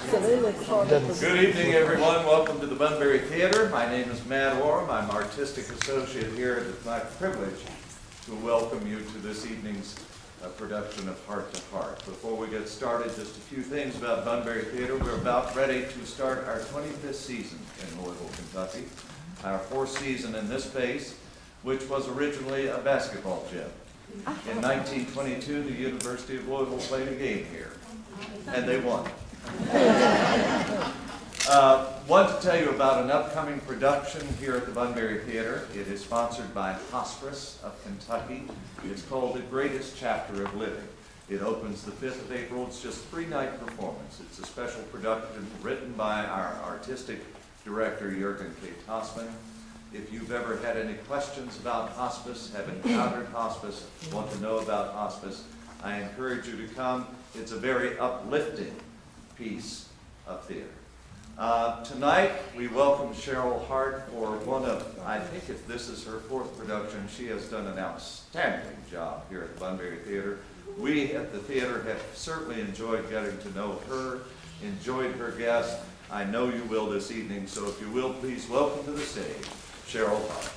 Good evening, everyone. Welcome to the Bunbury Theater. My name is Matt Orm. I'm artistic associate here. It's my privilege to welcome you to this evening's production of Heart to Heart. Before we get started, just a few things about Bunbury Theater. We're about ready to start our 25th season in Louisville, Kentucky. Our fourth season in this space, which was originally a basketball gym. In 1922, the University of Louisville played a game here, and they won. Want to tell you about an upcoming production here at the Bunbury Theater. It is sponsored by Hospice of Kentucky. It's called The Greatest Chapter of Living. It opens the 5th of April. It's just a 3-night performance. It's a special production written by our artistic director, Jürgen K. Tossman. If you've ever had any questions about hospice, have encountered hospice, want to know about hospice, I encourage you to come. It's a very uplifting piece of theater. Tonight, we welcome Cheryl Hart for one of, I think if this is her 4th production, she has done an outstanding job here at the Bunbury Theater. We at the theater have certainly enjoyed getting to know her, enjoyed her guests. I know you will this evening, so if you will, please welcome to the stage, Cheryl Hart.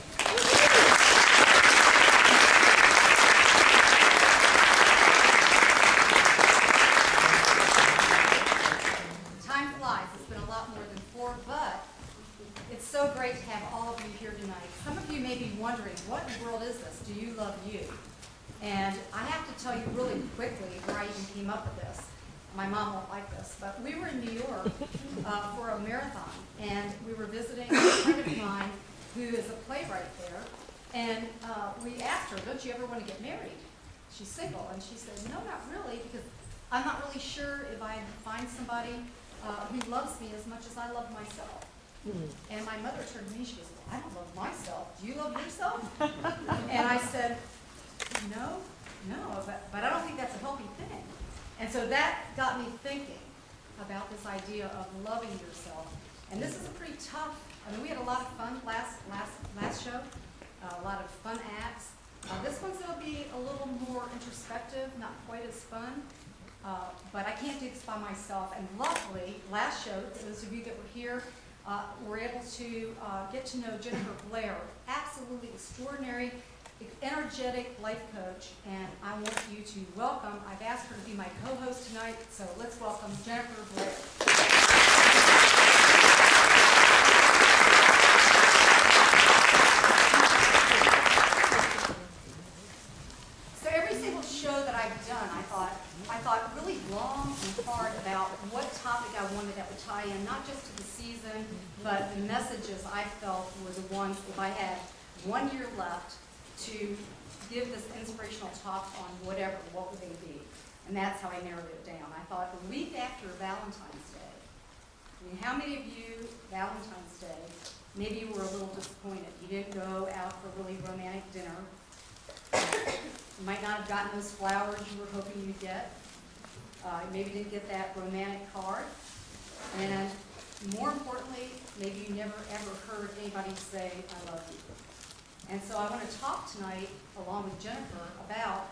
So great to have all of you here tonight. Some of you may be wondering, what in the world is this? Do you love you? And I have to tell you really quickly where I even came up with this. My mom won't like this, but we were in New York for a marathon, and we were visiting a friend of mine who is a playwright there, and we asked her, don't you ever want to get married? She's single, and she said, no, not really, because I'm not really sure if I find somebody who loves me as much as I love myself. And my mother turned to me, she goes, well, I don't love myself. Do you love yourself? And I said, no, but I don't think that's a healthy thing. And so that got me thinking about this idea of loving yourself. And this is a pretty tough, I mean, we had a lot of fun last show, a lot of fun acts. This one's going to be a little more introspective, not quite as fun. But I can't do this by myself. And luckily, last show, those of you that were here, we're able to get to know Jennifer Blair, absolutely extraordinary, energetic life coach, and I want you to welcome, I've asked her to be my co-host tonight, so let's welcome Jennifer Blair. So every single show that I've done, I thought really long and hard about what topic I wanted that would tie in, not just to the season, but the messages I felt were the ones, if I had 1 year left to give this inspirational talk on whatever, what would they be? And that's how I narrowed it down. I thought the week after Valentine's Day, I mean, how many of you, Valentine's Day, maybe you were a little disappointed. You didn't go out for a really romantic dinner. You might not have gotten those flowers you were hoping you'd get. Maybe didn't get that romantic card. And more importantly, maybe you never ever heard anybody say, I love you. And so I want to talk tonight, along with Jennifer, about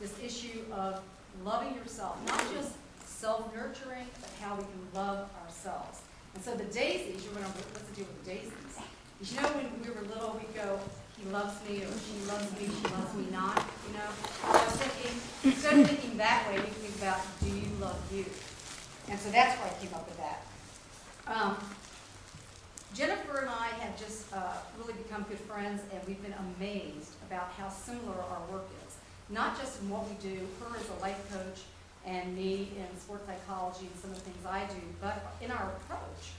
this issue of loving yourself, not just self-nurturing, but how we can love ourselves. And so the daisies, you're going to listen to with the daisies. You know, when we were little, we'd go, he loves me, or she loves me, she loves me not, you know? I was thinking, instead of thinking that way, you can think about, do you love you? And so that's why I came up with that. Jennifer and I have just really become good friends, and we've been amazed about how similar our work is. Not just in what we do, her as a life coach, and me in sports psychology and some of the things I do, but in our approach.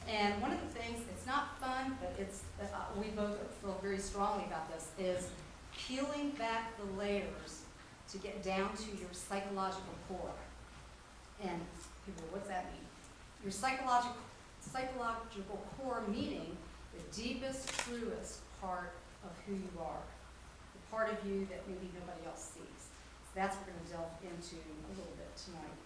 And one of the things, it's not fun, but it's we both feel very strongly about this, is peeling back the layers to get down to your psychological core. And people, what's that mean? Your psychological core, meaning the deepest, truest part of who you are, the part of you that maybe nobody else sees. So that's what we're going to delve into a little bit tonight.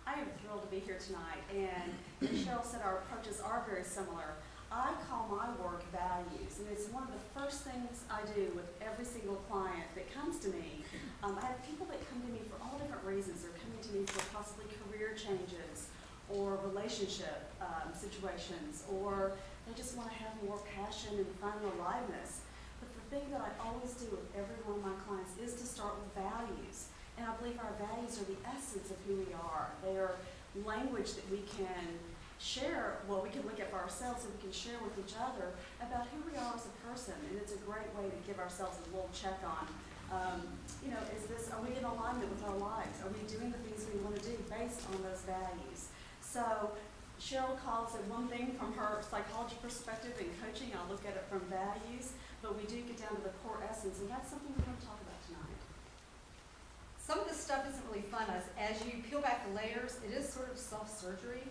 I am thrilled to be here tonight, and as Cheryl said, our approaches are very similar. I call my work values, and it's one of the first things I do with every single client that comes to me. I have people that come to me for all different reasons. They're coming to me for possibly career changes, or relationship situations, or they just want to have more passion and fun and aliveness. But the thing that I always do with every one of my clients is to start with values. And I believe our values are the essence of who we are. They are language that we can share, well, we can look at for ourselves and we can share with each other about who we are as a person. And it's a great way to give ourselves a little check on, are we in alignment with our lives? Are we doing the things we want to do based on those values? So Cheryl calls it one thing from her psychology perspective and coaching. I'll look at it from values, but we do get down to the core essence, and that's something we're going to talk about tonight. Some of this stuff isn't really fun. As you peel back the layers, it is sort of self-surgery.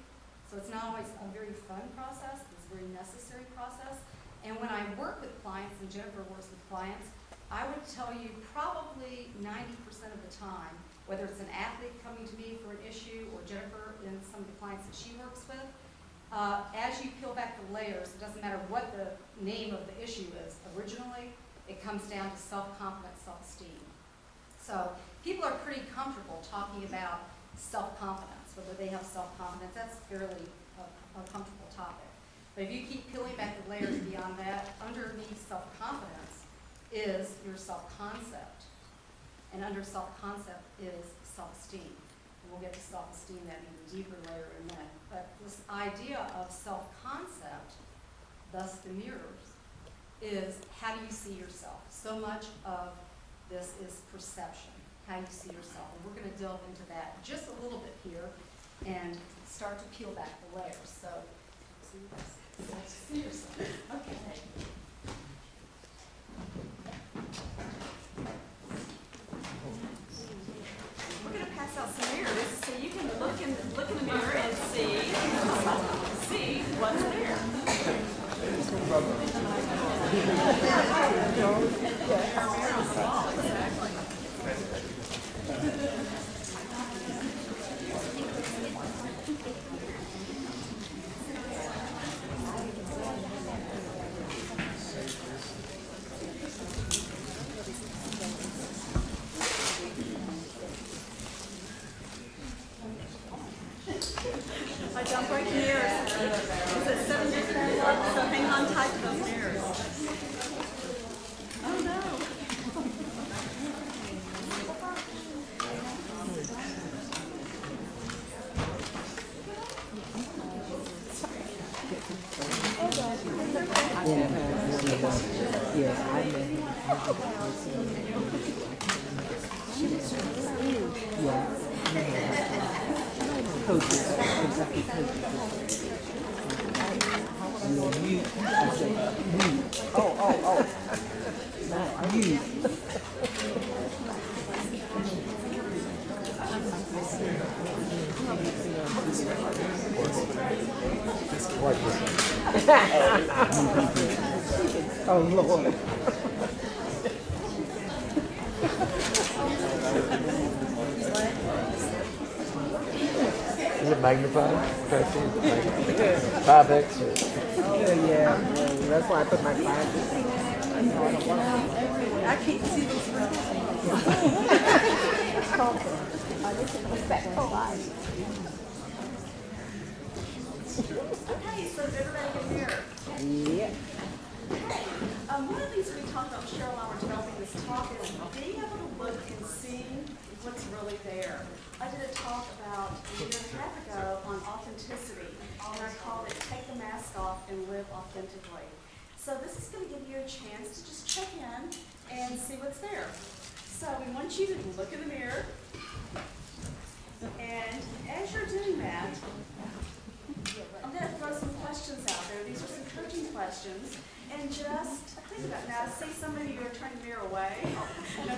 So it's not always a very fun process. It's a very necessary process. And when I work with clients, and Jennifer works with clients, I would tell you probably 90% of the time, whether it's an athlete coming to me for an issue or Jennifer and some of the clients that she works with, as you peel back the layers, it doesn't matter what the name of the issue is originally, it comes down to self-confidence, self-esteem. So people are pretty comfortable talking about self-confidence, whether they have self-confidence. That's fairly a comfortable topic. But if you keep peeling back the layers beyond that, underneath self-confidence is your self-concept. And under self-concept is self-esteem. And we'll get to self-esteem, that even deeper layer in a minute. But this idea of self-concept, thus the mirrors, is how do you see yourself? So much of this is perception, how you see yourself. And we're going to delve into that just a little bit here and start to peel back the layers. So, see yourself. Okay. We're going to pass out some mirrors so you can look in the mirror and see what's there. I don't break mirrors. It's a 7 years old, so hang on tight to those mirrors. Oh no. Oh, Lord. Is it magnified? 5X? Yeah, that's why I put my glasses on. I can't see those rings. Okay, so does everybody get here? Yeah. One of the things we talked about, Cheryl and I were developing this talk, is being able to look and see what's really there. I did a talk about a year and a half ago on authenticity, and I called it Take the Mask Off and Live Authentically. So this is going to give you a chance to just check in and see what's there. So we want you to look in the mirror, and as you're doing that, I'm going to throw some questions out there. These are some coaching questions. And just think about it. Now, I see some of you are turning the mirror away. Up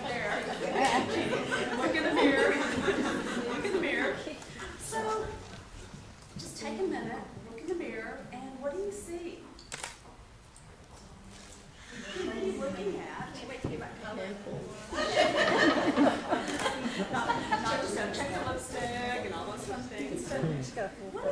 there. Look in the mirror. Look in the mirror. So, just take a minute, look in the mirror, and what do you see? Who are you looking at? Wait till you back up. Not just go check the lipstick and all those fun things. So, what